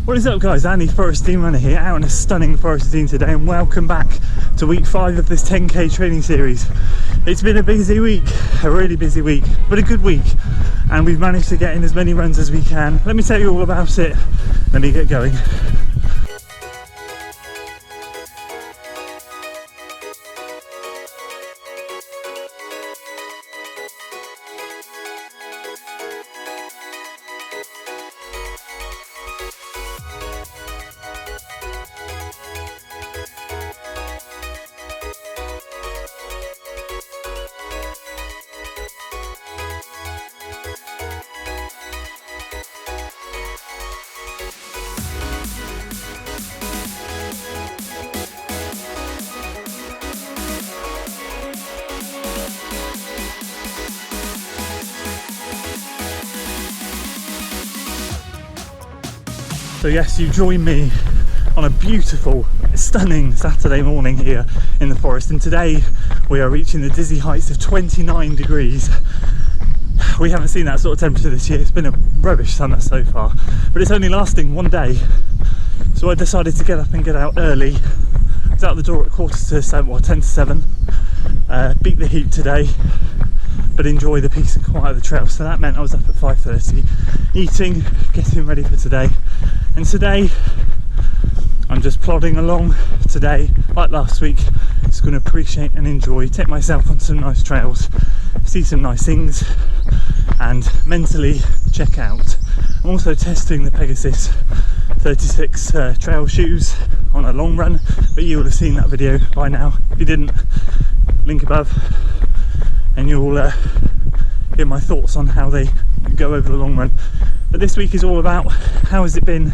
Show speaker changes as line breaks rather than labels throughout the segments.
What is up guys, Andy Forestine Runner here, out in a stunning Forestine today, and welcome back to week 5 of this 10k training series. It's been a busy week, a really busy week, but a good week, and we've managed to get in as many runs as we can. Let me tell you all about it, let me get going. So yes, you join me on a beautiful, stunning Saturday morning here in the forest, and today we are reaching the dizzy heights of 29 degrees. We haven't seen that sort of temperature this year. It's been a rubbish summer so far, but it's only lasting one day. So I decided to get up and get out early. I was out the door at 7:15 or 10 to 7. Beat the heat today, but enjoy the peace and quiet of the trail. So that meant I was up at 5:30, eating, getting ready for today. And today, I'm just plodding along today, like last week, just going to appreciate and enjoy, take myself on some nice trails, see some nice things, and mentally check out. I'm also testing the Pegasus 36 trail shoes on a long run, but you will have seen that video by now. If you didn't, link above, and you'll hear my thoughts on how they go over the long run. But this week is all about how has it been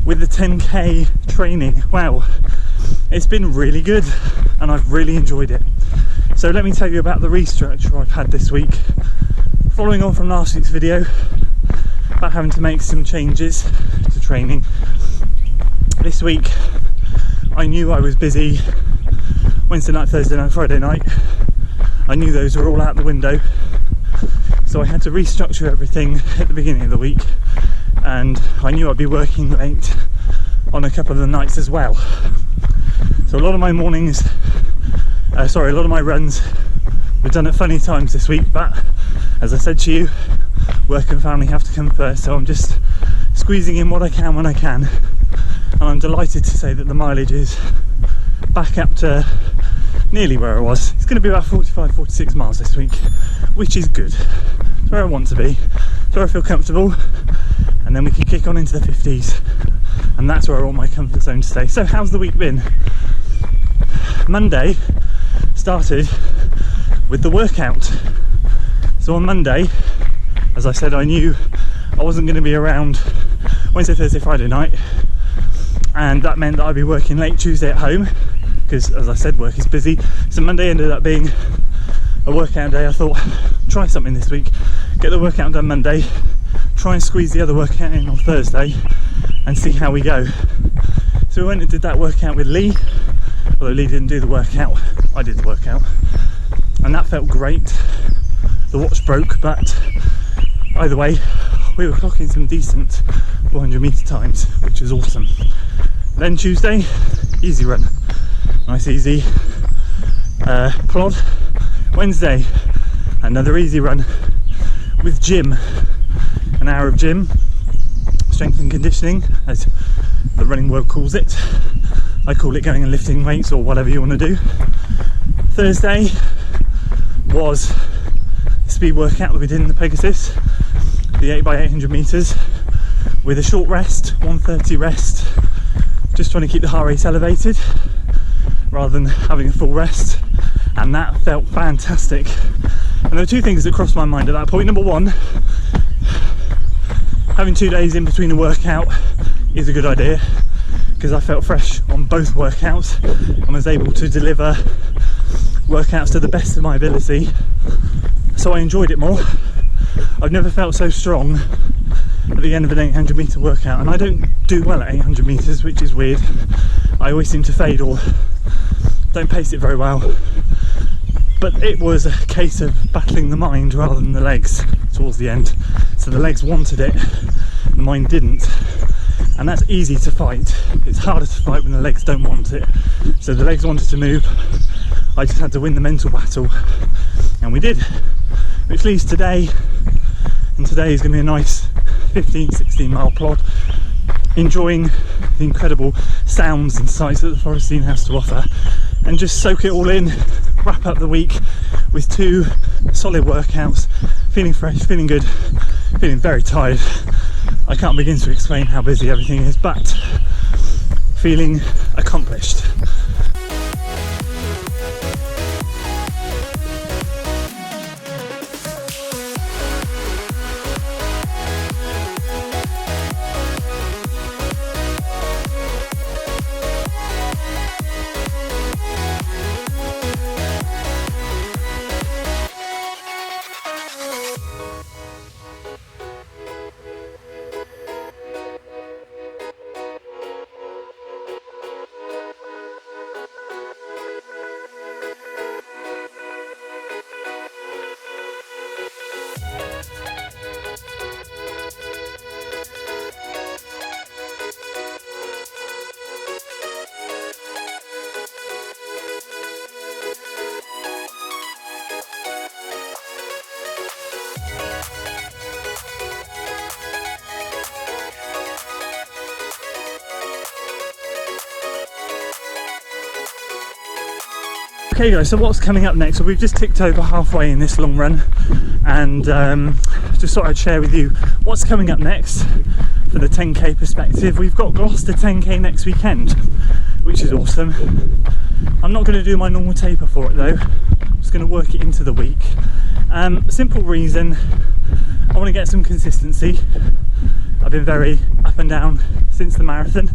with the 10k training. Well, it's been really good and I've really enjoyed it. So let me tell you about the restructure I've had this week, following on from last week's video about having to make some changes to training. This week I knew I was busy Wednesday night, Thursday night, Friday night. I knew those were all out the window, so I had to restructure everything at the beginning of the week, and I knew I'd be working late on a couple of the nights as well. So a lot of my mornings, a lot of my runs were done at funny times this week, but as I said to you, work and family have to come first, so I'm just squeezing in what I can when I can, and I'm delighted to say that the mileage is back up to nearly where I was. It's going to be about 45-46 miles this week, which is good. It's where I want to be, it's where I feel comfortable, and then we can kick on into the 50s, and that's where I want my comfort zone to stay. So how's the week been? Monday started with the workout. So on Monday, as I said, I knew I wasn't going to be around Wednesday, Thursday, Friday night, and that meant that I'd be working late Tuesday at home, because as I said, work is busy. So Monday ended up being a workout day. I thought, try something this week, get the workout done Monday, try and squeeze the other workout in on Thursday and see how we go. So we went and did that workout with Lee, although Lee didn't do the workout, I did the workout, and that felt great. The watch broke, but either way we were clocking some decent 400 meter times, which was awesome. Then Tuesday, easy run, nice easy plod. Wednesday, another easy run with gym, an hour of gym, strength and conditioning as the running world calls it. I call it going and lifting weights, or whatever you want to do. Thursday was the speed workout that we did in the Pegasus, the 8x800 meters, with a short rest, 1:30 rest, just trying to keep the heart rate elevated rather than having a full rest, and that felt fantastic. And there were two things that crossed my mind at that point. Number one, having 2 days in between a workout is a good idea, because I felt fresh on both workouts and was able to deliver workouts to the best of my ability, so I enjoyed it more. I've never felt so strong at the end of an 800 meter workout, and I don't do well at 800 meters, which is weird. I always seem to fade or don't pace it very well, but it was a case of battling the mind rather than the legs towards the end. So the legs wanted it, the mind didn't, and that's easy to fight. It's harder to fight when the legs don't want it. So the legs wanted to move, I just had to win the mental battle, and we did, which leads today. And today is going to be a nice 15-16 mile plod, enjoying the incredible sounds and sights that the forest scene has to offer, and just soak it all in, wrap up the week with 2 solid workouts, feeling fresh, feeling good, feeling very tired. I can't begin to explain how busy everything is, but feeling accomplished. Okay guys, so what's coming up next? So we've just ticked over halfway in this long run, and just thought I'd share with you what's coming up next for the 10k perspective. We've got Gloucester 10k next weekend, which is awesome. I'm not going to do my normal taper for it though, I'm just going to work it into the week. Simple reason, I want to get some consistency. I've been very up and down since the marathon.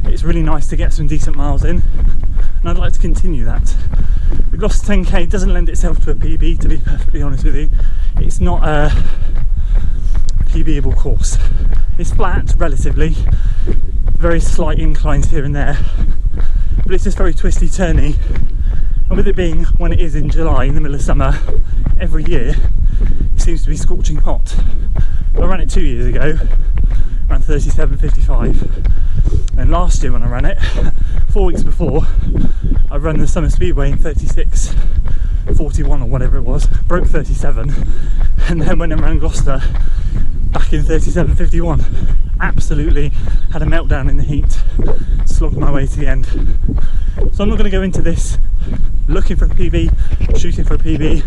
It's really nice to get some decent miles in, and I'd like to continue that. The Gloucester 10k doesn't lend itself to a PB, to be perfectly honest with you. It's not a PBable course. It's flat, relatively, very slight inclines here and there, but it's just very twisty, turny. And with it being when it is in July, in the middle of summer, every year, it seems to be scorching hot. I ran it 2 years ago, around 37.55, and last year when I ran it, 4 weeks before, I ran the Summer Speedway in 36.41 or whatever it was, broke 37, and then went and ran Gloucester back in 37.51. Absolutely had a meltdown in the heat, slogged my way to the end. So I'm not going to go into this looking for a PB, shooting for a PB.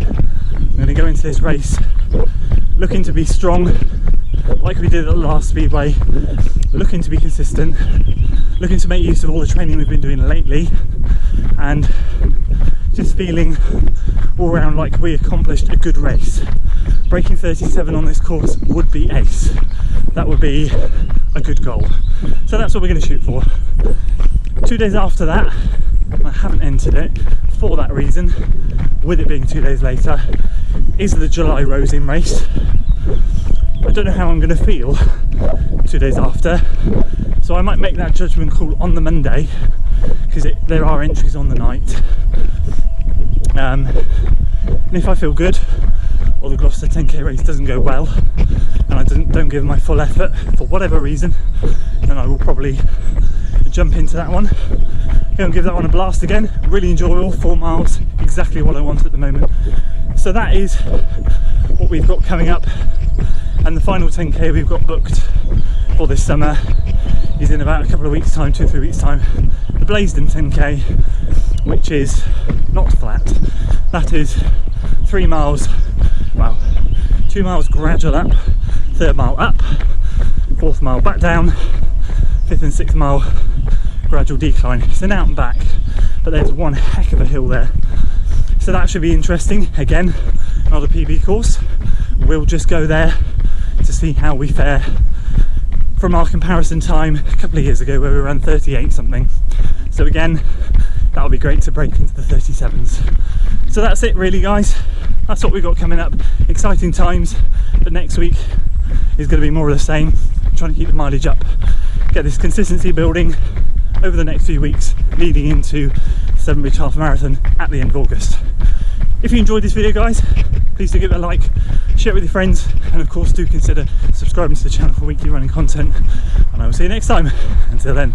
I'm going to go into this race looking to be strong, like we did at the last Speedway, looking to be consistent, looking to make use of all the training we've been doing lately, and just feeling all around like we accomplished a good race. Breaking 37 on this course would be ace. That would be a good goal. So that's what we're going to shoot for. 2 days after that, I haven't entered it for that reason, with it being 2 days later, is the July Rosing race. I don't know how I'm going to feel 2 days after, so I might make that judgment call on the Monday, because there are entries on the night. And if I feel good, or the Gloucester 10k race doesn't go well, and I don't give my full effort for whatever reason, then I will probably jump into that one. Go and give that one a blast again. Really enjoyable, 4 miles, exactly what I want at the moment. So that is what we've got coming up, and the final 10k we've got booked for this summer is in about a couple of weeks time, 2-3 weeks time, the Blaisdon 10k, which is not flat. That is 3 miles, well, 2 miles gradual up, 3rd mile up, 4th mile back down, 5th and 6th mile gradual decline. It's an out and back, but there's one heck of a hill there, so that should be interesting. Again, not a PB course. We'll just go there to see how we fare from our comparison time a couple of years ago where we ran 38 something. So again, that'll be great to break into the 37s. So that's it really guys, that's what we've got coming up. Exciting times, but next week is going to be more of the same, trying to keep the mileage up, get this consistency building over the next few weeks leading into the Severn Half Marathon at the end of August. If you enjoyed this video guys, please do give it a like, share it with your friends, and of course do consider subscribing to the channel for weekly running content, and I will see you next time. Until then.